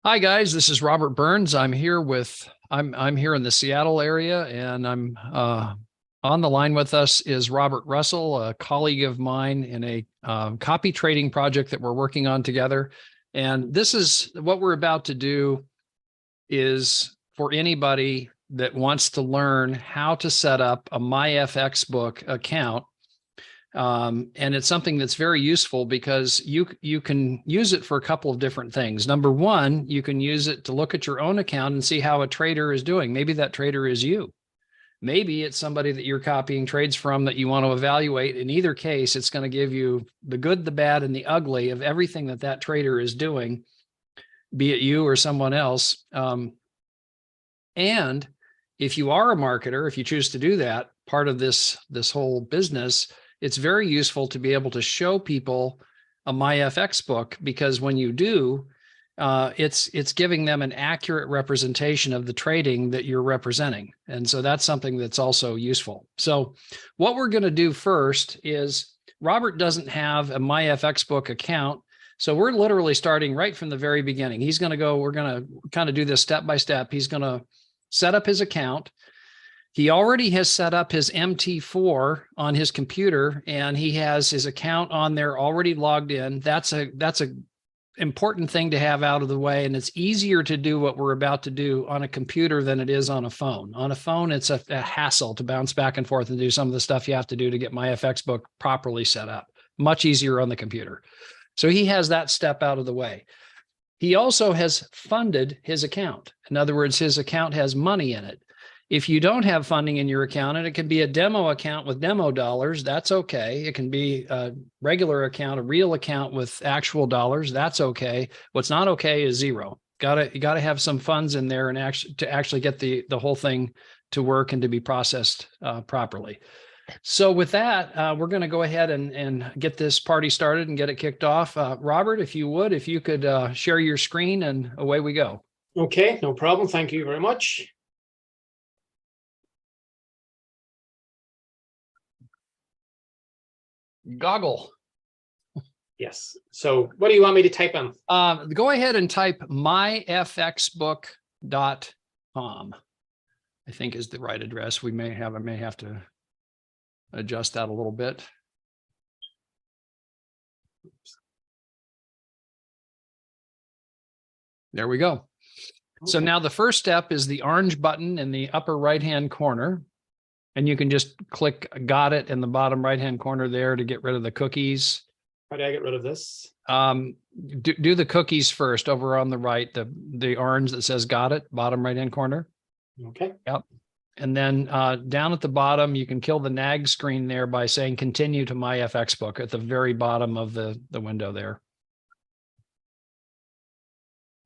Hi guys, this is Robert Burns. I'm here in the Seattle area, and I'm on the line with us is Robert Russell, a colleague of mine in a copy trading project that we're working on together. And this is what we're about to do is for anybody that wants to learn how to set up a MyFXBook account. And it's something that's very useful because you can use it for a couple of different things. Number one, you can use it to look at your own account and see how a trader is doing. Maybe that trader is you. Maybe it's somebody that you're copying trades from that you want to evaluate. In either case, it's going to give you the good, the bad, and the ugly of everything that that trader is doing, be it you or someone else. And if you are a marketer, if you choose to do that, part of this whole business, it's very useful to be able to show people a MyFXBook, because when you do, it's giving them an accurate representation of the trading that you're representing. And so that's something that's also useful. So what we're going to do first is Robert doesn't have a MyFXBook account. So we're literally starting right from the very beginning. We're going to kind of do this step by step. He's going to set up his account. He already has set up his MT4 on his computer, and he has his account on there already logged in. That's a important thing to have out of the way. And it's easier to do what we're about to do on a computer than it is on a phone. On a phone, it's a hassle to bounce back and forth and do some of the stuff you have to do to get MyFXBook properly set up. Much easier on the computer. So he has that step out of the way. He also has funded his account. In other words, his account has money in it. If you don't have funding in your account, and it can be a demo account with demo dollars, that's okay. It can be a regular account, a real account with actual dollars, that's okay. What's not okay is zero. You gotta have some funds in there and actually get the whole thing to work and to be processed properly. So with that, we're going to go ahead and get this party started and get it kicked off. Robert, if you could share your screen, and away we go. Okay, no problem. Thank you very much. Goggle. Yes. So what do you want me to type in? Go ahead and type myfxbook.com. I think is the right address. I may have to adjust that a little bit. There we go. Okay. So now the first step is the orange button in the upper right-hand corner. And you can just click "Got it" in the bottom right-hand corner there to get rid of the cookies. How do I get rid of this? Do the cookies first over on the right, the orange that says "Got it," bottom right-hand corner. Okay. Yep. And then down at the bottom, you can kill the nag screen there by saying "Continue to MyFXBook" at the very bottom of the window there.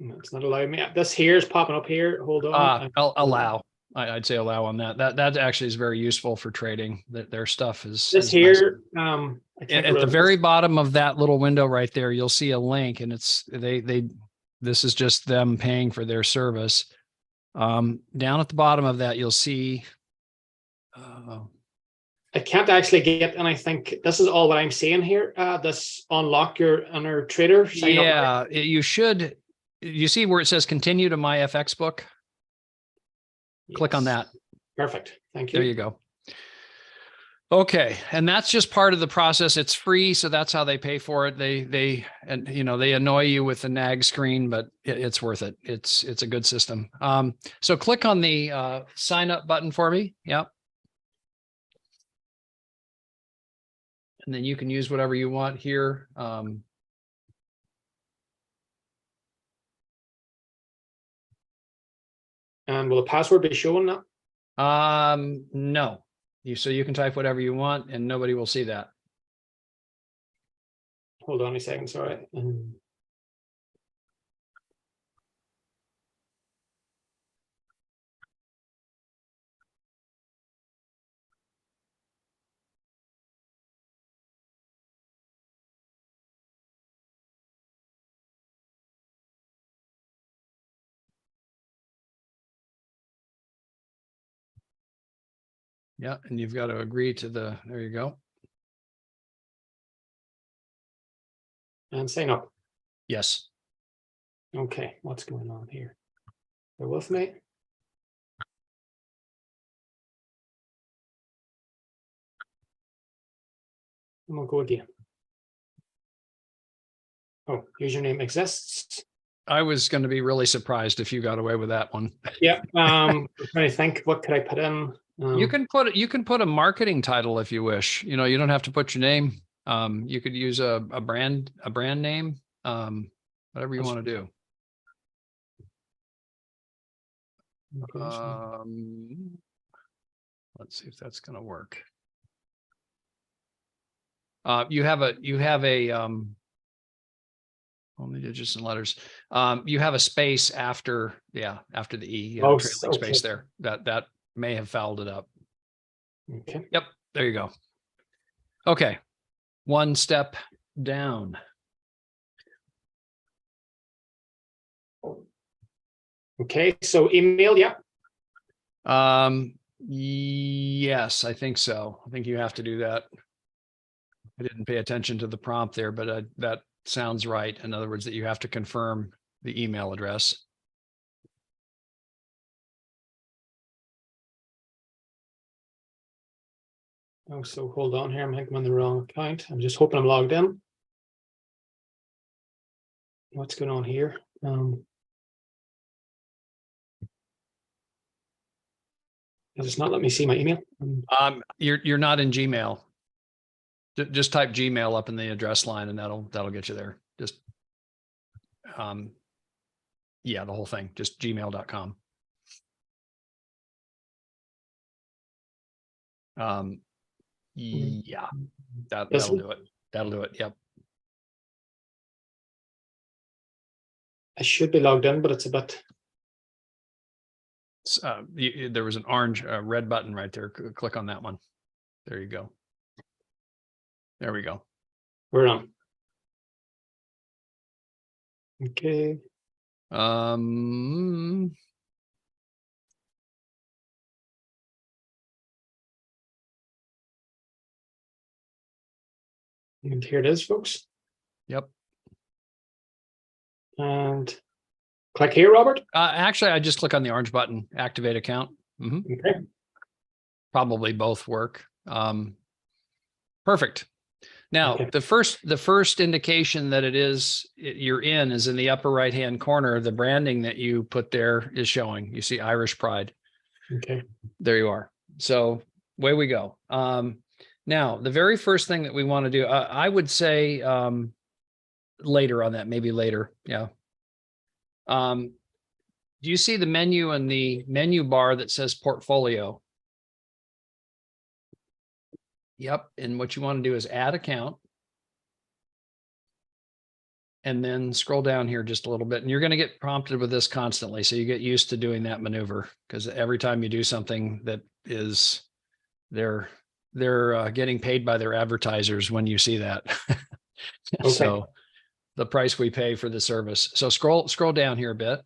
It's not allowing me. This here is popping up here. Hold on. Allow. I'd say allow on that. That actually is very usable for trading. That their stuff is this here. Nice. At the very bottom of that little window right there, you'll see a link, and it's this is just them paying for their service. Down at the bottom of that, you'll see. I can't actually get, and I think this is all what I'm seeing here. This unlock your inner trader. Yeah, you should. You see where it says "Continue to MyFXBook"? Yes. Click on that. Perfect. Thank you. There you go. Okay, and that's just part of the process. It's free, so that's how they pay for it. They annoy you with the nag screen, but it's worth it. It's a good system. So click on the sign up button for me. Yep. And then you can use whatever you want here. And will the password be showing that? No. So you can type whatever you want, and nobody will see that. Hold on a second. Sorry. Yeah, and you've got to agree to there you go. And sign up. Yes. Okay, what's going on here? Bear with me. And we'll go again. Oh, username exists. I was going to be really surprised if you got away with that one. Yeah. I'm trying to think, what could I put in? You can put a marketing title if you wish. You know, you don't have to put your name. You could use a brand name, whatever you want to do. Let's see if that's going to work. You have only digits and letters. You have a space after the E. You have a trailing space there. That may have fouled it up. Okay. Yep, there you go. Okay, one step down. Okay, so email, yeah. Yes, I think so. I think you have to do that. I didn't pay attention to the prompt there, but that sounds right. In other words, that you have to confirm the email address. Oh, so hold on here. I'm on the wrong account. I'm just hoping I'm logged in. What's going on here? Does it not let me see my email? You're not in Gmail. Just type Gmail up in the address line, and that'll get you there. Just yeah, the whole thing. Just gmail.com. Yeah, that'll do it. That'll do it. Yep. I should be logged in, but it's a bit. There was an orange, red button right there. Click on that one. There you go. There we go. We're on. Okay. And here it is, folks. Yep. And click here, Robert. Actually, I just click on the orange button, activate account. Okay. Probably both work. Perfect. Now, okay. the first indication that you're in is in the upper right-hand corner. The branding that you put there is showing. You see Irish Pride. Okay. There you are. So away we go. Now, the very first thing that we want to do, I would say later on that, maybe later. Yeah. Do you see the menu in the menu bar that says portfolio? Yep. And what you want to do is add account. And then scroll down here just a little bit. And you're going to get prompted with this constantly. So you get used to doing that maneuver, because every time you do something that is, they're getting paid by their advertisers when you see that. Okay. So the price we pay for the service. So scroll down here a bit.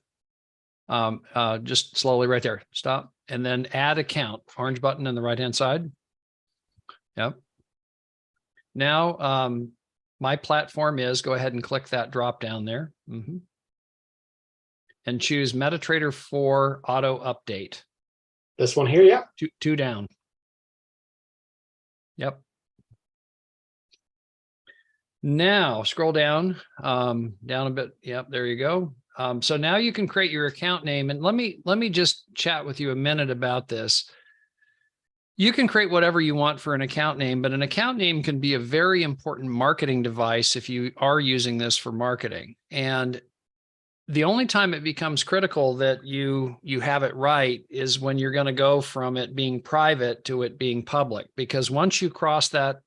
Just slowly right there. Stop. And then add account, orange button on the right-hand side. Yep. Now, my platform is, go ahead and click that drop down there. And choose MetaTrader 4 auto update. This one here, yeah. Two down. Yep. Now scroll down, down a bit. Yep, there you go. So now you can create your account name, and let me just chat with you a minute about this. You can create whatever you want for an account name, but an account name can be a very important marketing device if you are using this for marketing. And the only time it becomes critical that you have it right is when you're going to go from it being private to it being public, because once you cross that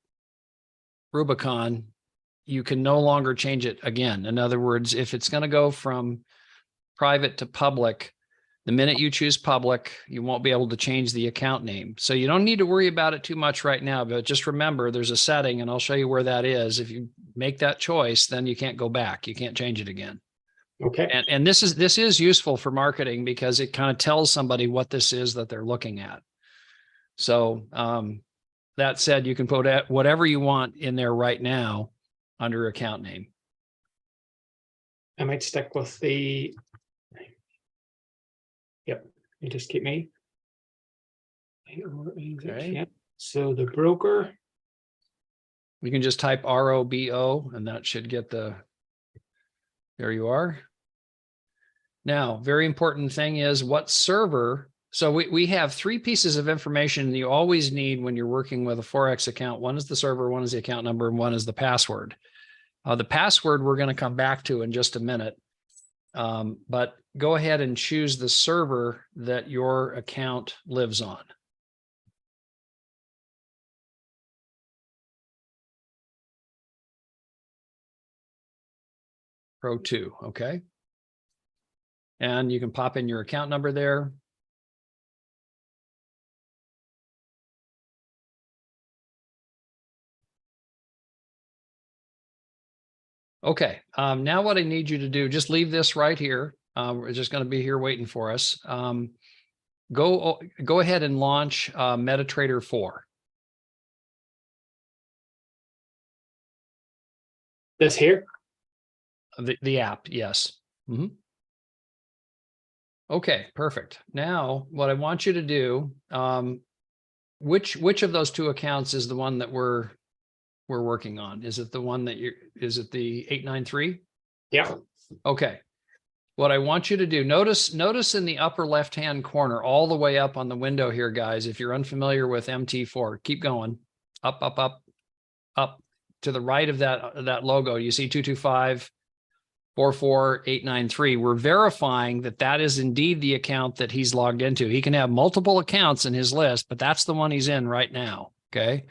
Rubicon, you can no longer change it again. In other words, if it's going to go from private to public, the minute you choose public, you won't be able to change the account name. So you don't need to worry about it too much right now, but just remember there's a setting, and I'll show you where that is. If you make that choice, then you can't go back. You can't change it again. Okay. And this is useful for marketing, because it kind of tells somebody what this is that they're looking at. So that said, you can put whatever you want in there right now under account name. I might stick with the. Yep, you just keep me. Okay. Yep. So the broker. You can just type ROBO and that should get the, there you are. Now, very important thing is what server. So we have three pieces of information you always need when you're working with a Forex account. One is the server, one is the account number, and one is the password. The password we're going to come back to in just a minute. But go ahead and choose the server that your account lives on. Pro 2, okay. And you can pop in your account number there. Okay, now what I need you to do, just leave this right here. We're just going to be here waiting for us. Go ahead and launch MetaTrader 4. This here? The app, yes. Mm-hmm. Okay, perfect. Now, what I want you to do, which of those two accounts is the one that we're working on? Is it the one that is it the 893? Yeah. Okay. What I want you to do, notice in the upper left-hand corner, all the way up on the window here, guys, if you're unfamiliar with MT4, keep going, up, up, up, up to the right of that logo. You see 225-44893. We're verifying that that is indeed the account that he's logged into. He can have multiple accounts in his list, but that's the one he's in right now. Okay.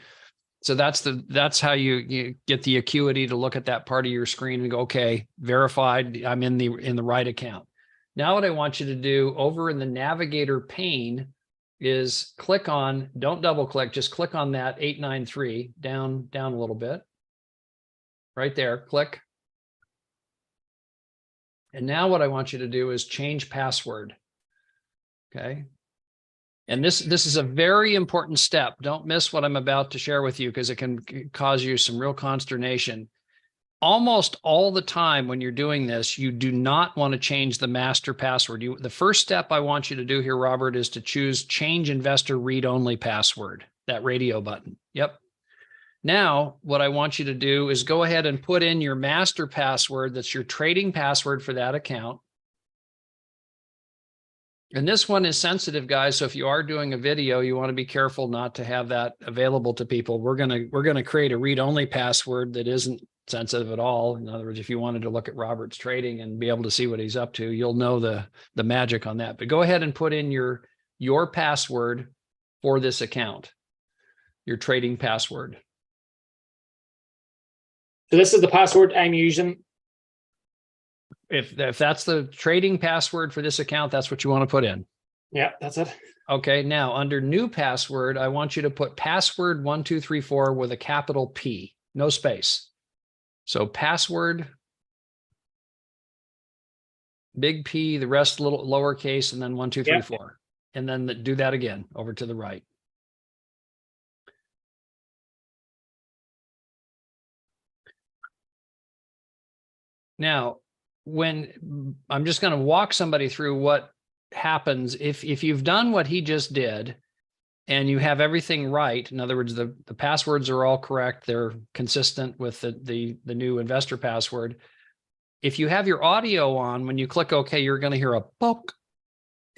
So that's how you get the acuity to look at that part of your screen and go, okay, verified, I'm in the right account. Now what I want you to do over in the navigator pane is click on, don't double click, just click on that 893 down a little bit. Right there, click. And now what I want you to do is change password. Okay. And this is a very important step. Don't miss what I'm about to share with you because it can cause you some real consternation. Almost all the time when you're doing this, you do not want to change the master password. The first step I want you to do here, Robert, is to choose change investor read-only password, that radio button. Yep. Now, what I want you to do is go ahead and put in your master password. That's your trading password for that account. And this one is sensitive, guys. So if you are doing a video, you want to be careful not to have that available to people. We're gonna create a read-only password that isn't sensitive at all. In other words, if you wanted to look at Robert's trading and be able to see what he's up to, you'll know the magic on that. But go ahead and put in your password for this account, your trading password. So this is the password I'm using. If that's the trading password for this account, that's what you want to put in. Yeah, that's it. Okay, now under new password, I want you to put password 1234 with a capital P, no space. So password, big P, the rest little lowercase, and then 1234. Yeah. And then do that again over to the right. Now, when I'm just going to walk somebody through what happens if you've done what he just did and you have everything right. In other words, the passwords are all correct. They're consistent with the new investor password. If you have your audio on, when you click OK, you're going to hear a poke.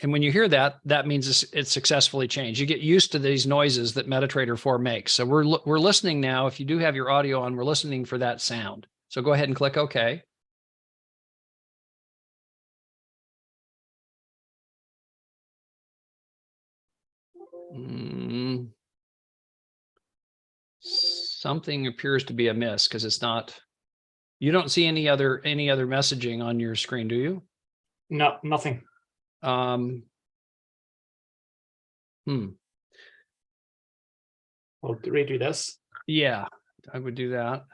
And when you hear that, that means it's successfully changed. You get used to these noises that MetaTrader 4 makes. So we're listening now. If you do have your audio on, we're listening for that sound. So go ahead and click OK. Something appears to be amiss because it's not. You don't see any other messaging on your screen, do you? No, nothing. We'll redo this. Yeah, I would do that.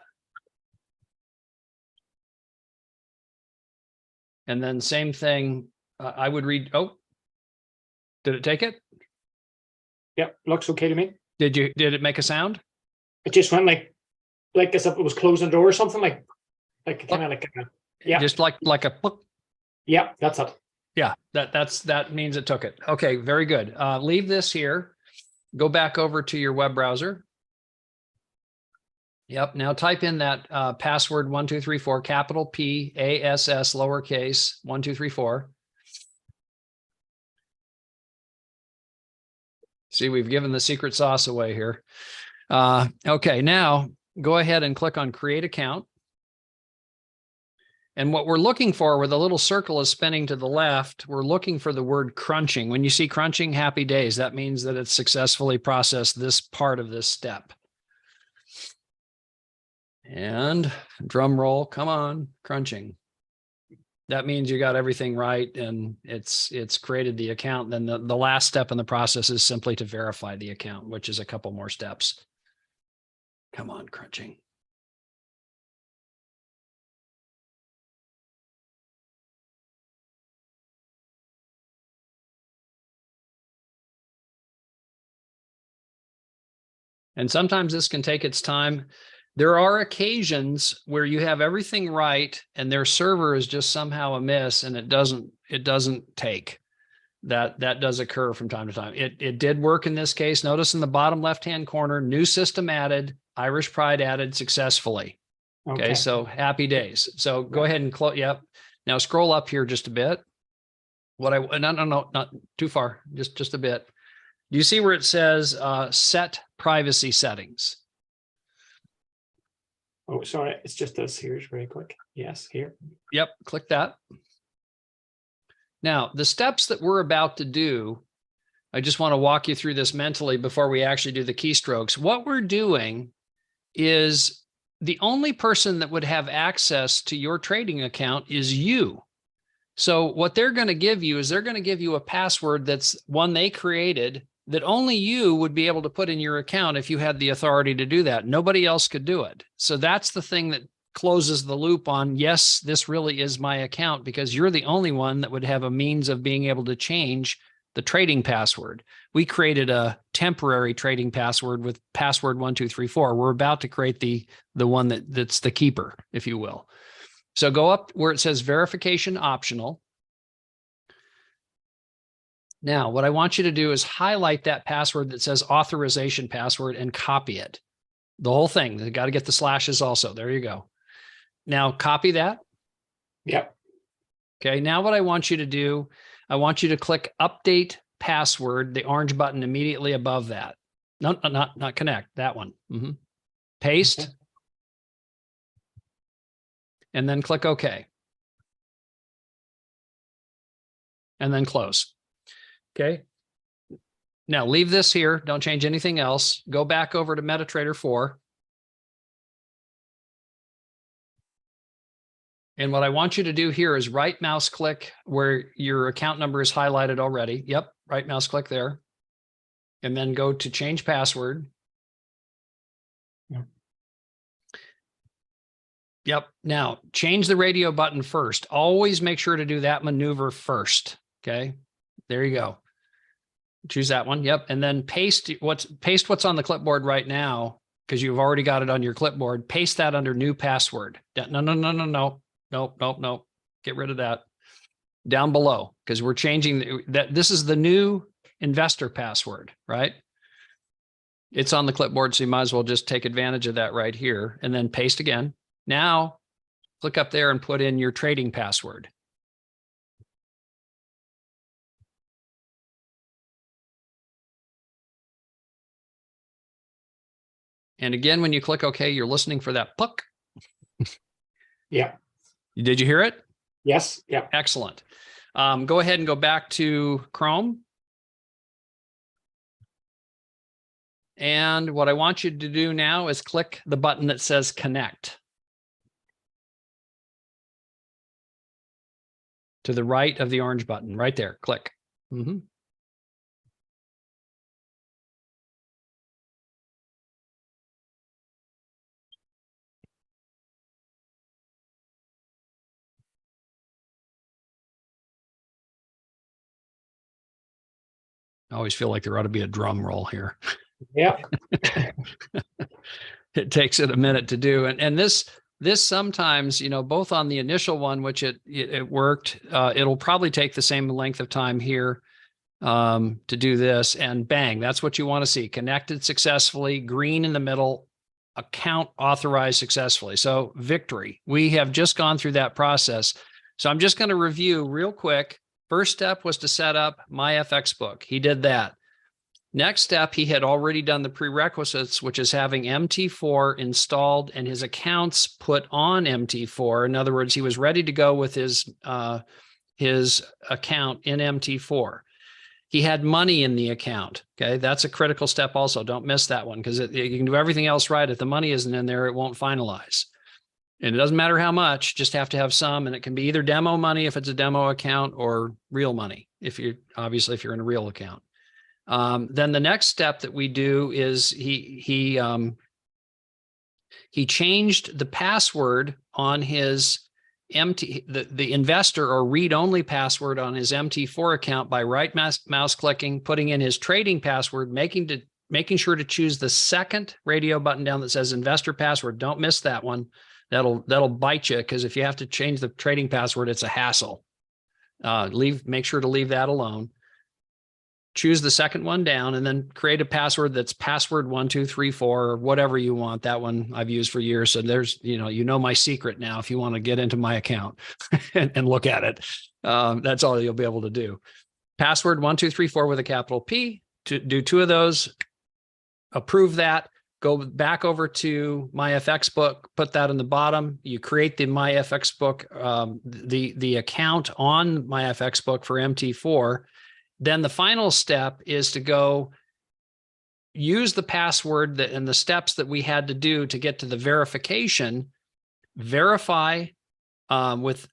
And then same thing. I would read. Oh, did it take it? Yep, looks okay to me. Did it make a sound? It just went like as if it was closing the door or something, like kind of like. Yeah. Just like a book. Yeah, that's it. Yeah, that means it took it. Okay, very good. Leave this here. Go back over to your web browser. Yep. Now type in that password 1234, capital PASS lowercase 1234. See, we've given the secret sauce away here. Okay, now go ahead and click on create account. And what we're looking for, where the little circle is spinning to the left, we're looking for the word crunching. When you see crunching, happy days, that means that it's successfully processed this part of this step. And drum roll, come on, crunching. That means you got everything right and it's created the account. Then the last step in the process is simply to verify the account, which is a couple more steps. Come on, crunching. And sometimes this can take its time. There are occasions where you have everything right and their server is just somehow amiss and it doesn't take. That does occur from time to time. It did work in this case. Notice in the bottom left-hand corner, new system added, Irish Pride added successfully. Okay, so happy days. So go ahead and close. Yep. Now scroll up here just a bit. No, not too far, just a bit. Do you see where it says set privacy settings? Oh, sorry. It's just this. Here's very quick. Yes, here. Yep, click that. Now, the steps that we're about to do, I just want to walk you through this mentally before we actually do the keystrokes. What we're doing is the only person that would have access to your trading account is you. So what they're going to give you is they're going to give you a password that's one they created that only you would be able to put in your account if you had the authority to do that. Nobody else could do it. So that's the thing that closes the loop on, yes, this really is my account, because you're the only one that would have a means of being able to change the trading password. We created a temporary trading password with password 1234. We're about to create the one that's the keeper, if you will. So go up where it says verification optional. Now, what I want you to do is highlight that password that says authorization password and copy it. The whole thing. You got to get the slashes also. There you go. Now copy that. Yep. Okay. Now what I want you to do, I want you to click update password, the orange button immediately above that. No, not connect, that one. Paste. Okay. And then click OK. And then close. Okay. Now leave this here. Don't change anything else. Go back over to MetaTrader 4. And what I want you to do here is right mouse click where your account number is highlighted already. Yep. Right mouse click there. And then go to change password. Yep. Now change the radio button first. Always make sure to do that maneuver first. Okay. There you go. Choose that one. Yep. And then paste what's on the clipboard right now, because you've already got it on your clipboard. Paste that under new password. No. Nope. Get rid of that. Down below, because we're changing that. This is the new investor password, right? It's on the clipboard, so you might as well just take advantage of that right here and then paste again. Now click up there and put in your trading password. And again, when you click OK, you're listening for that puck. Yeah. Did you hear it? Yes. Yeah. Excellent. Go ahead and go back to Chrome. And what I want you to do now is click the button that says connect. To the right of the orange button, right there, click. I always feel like there ought to be a drum roll here. Yeah. It takes it a minute to do. And this this sometimes, you know, both on the initial one, which it worked, it'll probably take the same length of time here to do this, and bang, that's what you want to see. Connected successfully, green in the middle, account authorized successfully. So victory. We have just gone through that process. So I'm just going to review real quick. First step was to set up MyFXBook. He did that. Next step, he had already done the prerequisites, which is having MT4 installed and his accounts put on MT4. In other words, he was ready to go with his account in MT4. He had money in the account. Okay, that's a critical step also. Don't miss that one, because you can do everything else right. If the money isn't in there, it won't finalize. And it doesn't matter how much, just have to have some. And it can be either demo money if it's a demo account, or real money if you're in a real account. Then the next step that we do is he changed the password on his the investor or read-only password on his MT4 account by right mouse clicking, putting in his trading password, making sure to choose the second radio button down that says investor password. Don't miss that one. That'll bite you, because if you have to change the trading password, it's a hassle. Make sure to leave that alone. Choose the second one down, and then create a password that's password 1234 or whatever you want. That one I've used for years. So there's, you know my secret now if you want to get into my account and look at it. That's all you'll be able to do. Password 1234 with a capital P. To do 2 of those, approve that, go back over to MyFXBook, put that in the bottom. You create the MyFXBook, the account on MyFXBook for MT4. Then the final step is to go use the password and the steps that we had to do to get to the verification, verify with,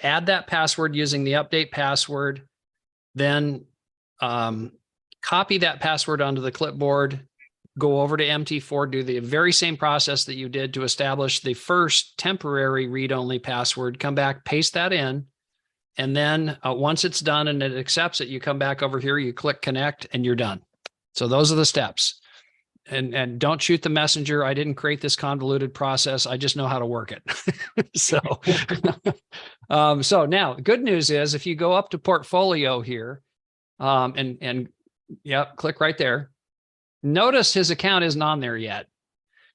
add that password using the update password, then copy that password onto the clipboard, go over to MT4, do the very same process that you did to establish the first temporary read-only password, come back, paste that in. And then once it's done and it accepts it, you come back over here, you click connect, and you're done. So those are the steps. And don't shoot the messenger. I didn't create this convoluted process. I just know how to work it. So now good news is, if you go up to portfolio here and click right there, notice his account isn't on there yet.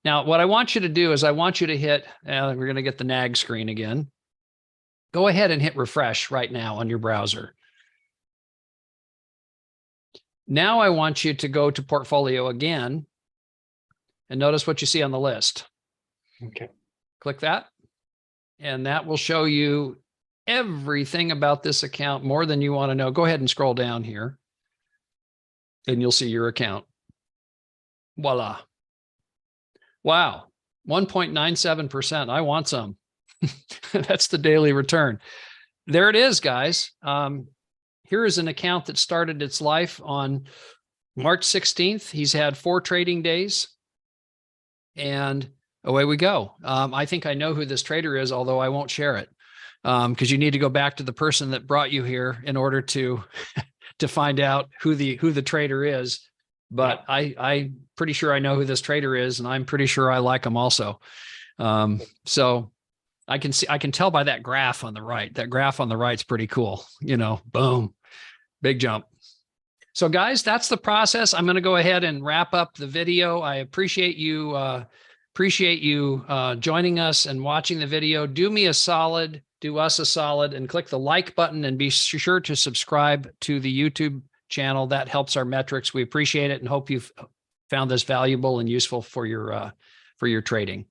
Now, what I want you to do is I want you to hit, we're going to get the nag screen again. Go ahead and hit refresh right now on your browser. Now I want you to go to portfolio again and notice what you see on the list. Okay. Click that, and that will show you everything about this account, more than you want to know. Go ahead and scroll down here, and you'll see your account. Voila. Wow. 1.97%. I want some. That's the daily return. There it is, guys. Here is an account that started its life on March 16th. He's had 4 trading days, and away we go. I think I know who this trader is, although I won't share it, because you need to go back to the person that brought you here in order to find out who the trader is. But I'm pretty sure I know who this trader is, and I'm pretty sure I like him also. So I can tell by that graph on the right. That graph on the right is pretty cool. Boom, big jump. So guys, that's the process. I'm going to go ahead and wrap up the video. I appreciate you joining us and watching the video. Do me a solid, do us a solid, and click the like button, and be sure to subscribe to the YouTube channel. That helps our metrics. We appreciate it and hope you've found this valuable and useful for your trading.